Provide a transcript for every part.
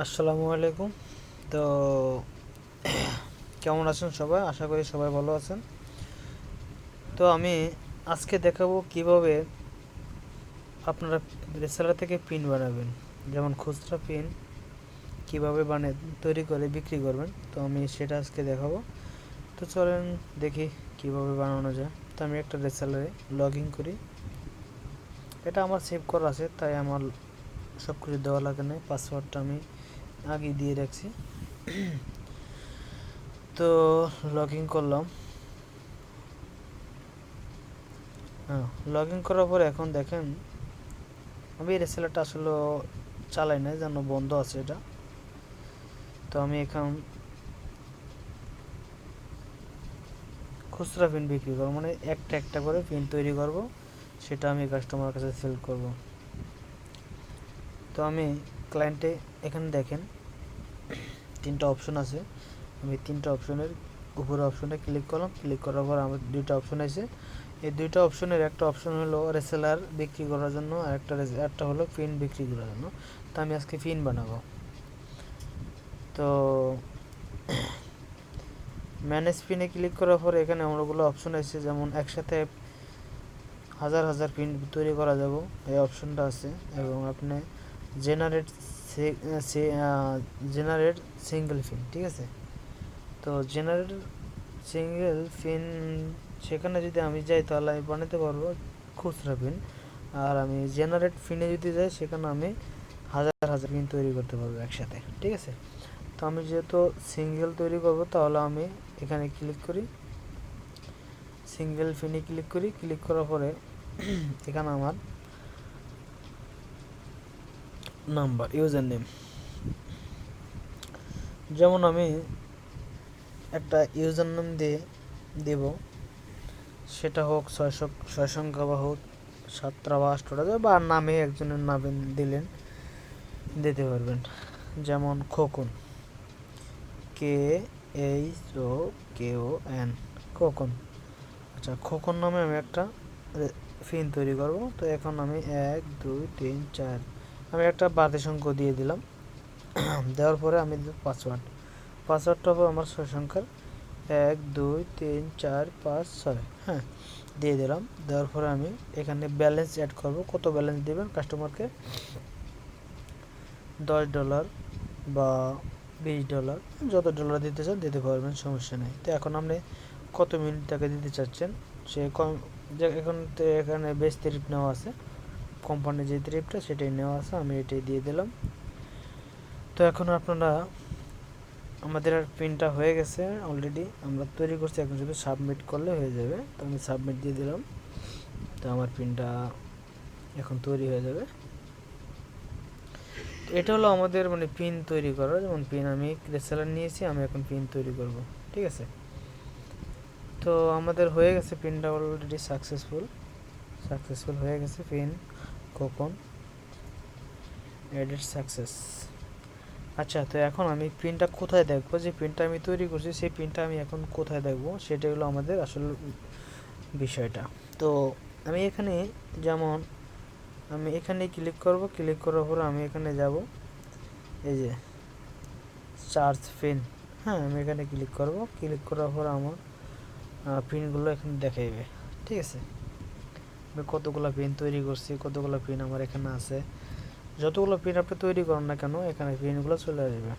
আসসালামু আলাইকুম। তো কেমন আছেন সবাই? আশা করি সবাই ভালো আছেন। তো আমি আজকে দেখাবো কিভাবে আপনারা রেসেলার থেকে পিন বানাবেন, যেমন খুচরা পিন কিভাবে তৈরি করে বিক্রি করবেন। তো আমি সেটা আজকে দেখাবো। তো চলেন দেখি কিভাবে বানানো যায়। তো আমি একটা রেসেলারে লগ ইন করি। এটা আমার সেভ করা আছে, তাই আমার সব কিছু দেওয়া লাগে না। পাসওয়ার্ডটা আমি আগে দিয়ে রাখছি। তো লগ ইন করলাম। হ্যাঁ, লগ ইন করার পরে এখন দেখেন আমি এই রেসেলারটা আসলে চালাই না, যেন বন্ধ আছে এটা। তো আমি এখন খুচরা পিন বিক্রি করবো, মানে একটা একটা করে পিন তৈরি করব, সেটা আমি কাস্টমার কাছে সেল করব। তো আমি ক্লায়েন্টে এখানে দেখেন তিনটা অপশন আছে। আমি তিনটা অপশনের উপরে অপশনে ক্লিক করলাম। ক্লিক করার পর আমার দুইটা অপশন আছে। এই দুইটা অপশনের একটা অপশন হলো রেসেলার বিক্রি করার জন্য, আর একটা হলো পিন বিক্রি করার জন্য। তো আমি আজকে পিন বানাবো। তো ম্যানেজ পিনে ক্লিক করার পরে এখানে অনেকগুলো অপশন আছে, যেমন একসাথে হাজার হাজার পিন তৈরি করা যাব, এই অপশনটা আছে। এবং আপনি জেনারেট জেনারেট সিঙ্গেল পিন, ঠিক আছে। তো জেনারেট সিঙ্গেল পিন, সেখানে যদি আমি যাই তাহলে আমি বানাতে পারবো খুচরা পিন। আর আমি জেনারেট পিনে যদি যাই, সেখানে আমি হাজার হাজার পিন তৈরি করতে পারবো একসাথে, ঠিক আছে। তো আমি যেহেতু সিঙ্গেল তৈরি করব, তাহলে আমি এখানে ক্লিক করি, সিঙ্গেল পিনে ক্লিক করি। ক্লিক করার পরে এখানে আমার নাম্বার, ইউজার নেম, যেমন আমি একটা ইউজার নেম দিয়ে দেব, সেটা হোক ছয় সংখ্যা বা হোক সাতটা বা আটটা, বা নামে একজনের নামে দিতে পারবেন। যেমন খোকন, KHOKON, খোকন। আচ্ছা, খোকন নামে আমি একটা পিন তৈরি করব। তো এখন আমি 1 2 3 4 আমি একটা বাড়তি সংখ্যা দিয়ে দিলাম। দেওয়ার পরে আমি পাসওয়ার্ডটা হবে আমার 6 সংখ্যার, 1 2 3 4 5 6। হ্যাঁ, দিয়ে দিলাম। দেওয়ার পরে আমি এখানে ব্যালেন্স অ্যাড করব। কত ব্যালেন্স দেবেন কাস্টমারকে? $10 বা $20, যত ডলার দিতে চান দিতে পারবেন, সমস্যা নেই। তো এখন আপনি কত মিনিট টাকা দিতে চাচ্ছেন, সে কম, এখন তো এখানে বেশ ট্রিপ নেওয়া আছে, কোম্পানির যে ট্রিপটা সেটাই নেওয়া আছে, আমি এটাই দিয়ে দিলাম। তো এখন আপনারা, আমাদের আর পিনটা হয়ে গেছে অলরেডি, আমরা তৈরি করছি, এখন শুধু সাবমিট করলে হয়ে যাবে। তো আমি সাবমিট দিয়ে দিলাম। তো আমার পিনটা এখন তৈরি হয়ে যাবে। তো এটা হলো আমাদের মানে পিন তৈরি করা। যেমন পিন আমি রেসেলার নিয়েছি, আমি এখন পিন তৈরি করব, ঠিক আছে। তো আমাদের হয়ে গেছে, পিনটা অলরেডি সাকসেসফুল হয়ে গেছে। Pin cocoon edit success. আচ্ছা, তো এখন আমি পিনটা কোথায় দেখবো? যে পিনটা আমি তৈরি করছি, সেই পিনটা আমি এখন কোথায় দেখবো, সেটাই হলো আমাদের আসল বিষয়টা। তো আমি এখানে, যেমন আমি এখানে ক্লিক করব। ক্লিক করার পর আমি এখানে যাব, এই যে চার্জ পিন। হ্যাঁ, আমি এখানে ক্লিক করব। ক্লিক করার পর আমার পিনগুলো এখানে দেখাইবে, ঠিক আছে। আমি কতগুলো পিন তৈরি করছি, কতগুলো পিন আমার এখানে আছে, যতগুলো পিন আপনি তৈরি করেন না কেন, এখানে পিনগুলো চলে আসবে।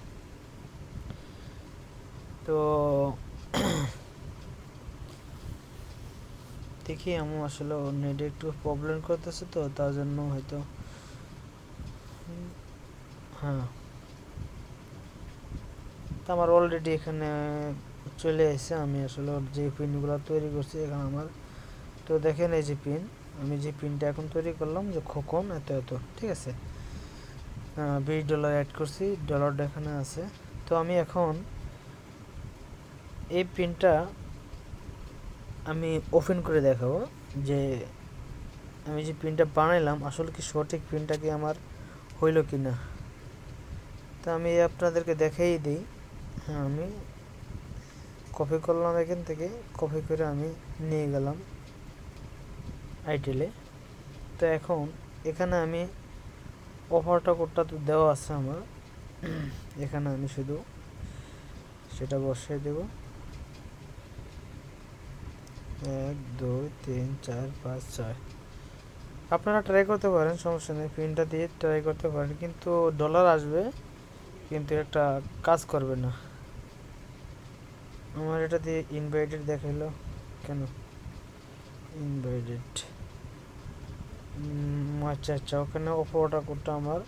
তো দেখি, আমি আসলে নেটে একটু প্রবলেম করতেছে, তো তার জন্য হয়তো, হ্যাঁ। তো আমার অলরেডি এখানে চলে এসেছে। আমি আসলে যে পিনগুলো তৈরি করছি এখানে আমার, তো দেখেন এই যে পিন, আমি যে পিনটা এখন তৈরি করলাম, যে খোকন এত এত, ঠিক আছে। $20 অ্যাড করছি, ডলারটা এখানে আছে। তো আমি এখন এই পিনটা আমি ওপেন করে দেখাবো, যে আমি যে পিনটা বানাইলাম আসলে কি সঠিক পিনটা কি আমার হইল কি না। তো আমি আপনাদেরকে দেখাই দিই। হ্যাঁ, আমি কপি করলাম এখান থেকে, কপি করে আমি নিয়ে গেলাম আইটেলে। তো এখন এখানে আমি অফারটা কোডটা তো দেওয়া আছে আমার, এখানে আমি শুধু সেটা বসিয়ে দেব 1 2 3 4 5 6। আপনারা ট্রাই করতে পারেন, সমস্যা নেই, পিনটা দিয়ে ট্রাই করতে পারেন, কিন্তু ডলার আসবে কিন্তু একটা কাজ করবে না। আমার এটা দিয়ে ইনভাইটেড দেখাইলো কেন? ইনভাইটেড, আচ্ছা আচ্ছা, ওখানে অপারেটর কোডটা আমার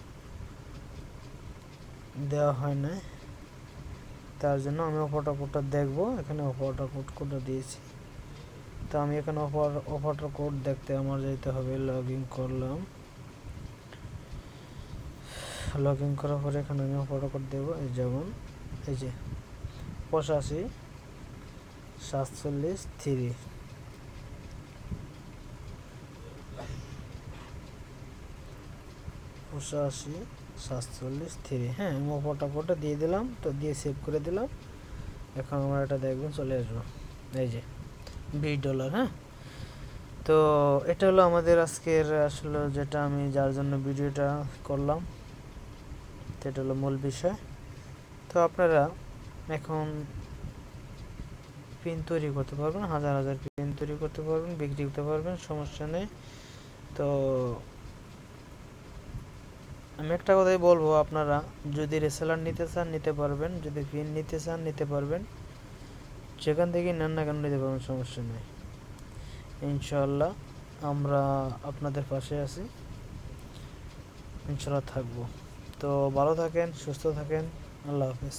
দেওয়া হয় না, তার জন্য আমি অপারেটর কোডটা দেখবো। এখানে অপারেটর কোডটা দিয়েছি, তো আমি এখানে অপারেটর কোড দেখতে আমার যেতে হবে। লগ ইন করলাম, লগ ইন করার পরে এখানে আমি অপারেটর কোড দেবো। যেমন এই যে 85 47 3, 85 47 3। হ্যাঁ, আমি অপারেটর কোডটা দিয়ে দিলাম, তো দিয়ে সেভ করে দিলাম। এখন আমরা এটা দেখবেন চলে আসবো, এই যে $20। হ্যাঁ, তো এটা হলো আমাদের আজকের আসলে যেটা আমি যার জন্য ভিডিওটা করলাম, এটা হলো মূল বিষয়। তো আপনারা এখন পিন তৈরি করতে পারবেন, হাজার হাজার পিন তৈরি করতে পারবেন, বিক্রি করতে পারবেন, সমস্যা নেই। তো আমি একটা কথাই বলবো, আপনারা যদি রিসেলার নিতে চান নিতে পারবেন, যদি পিন নিতে চান নিতে পারবেন, যেখান থেকে নেন না কেন নিতে পারবেন, সমস্যা নেই। ইনশাআল্লাহ আমরা আপনাদের পাশে আছি, ইনশাআল্লাহ থাকবো। তো ভালো থাকেন, সুস্থ থাকেন, আল্লাহ হাফেজ।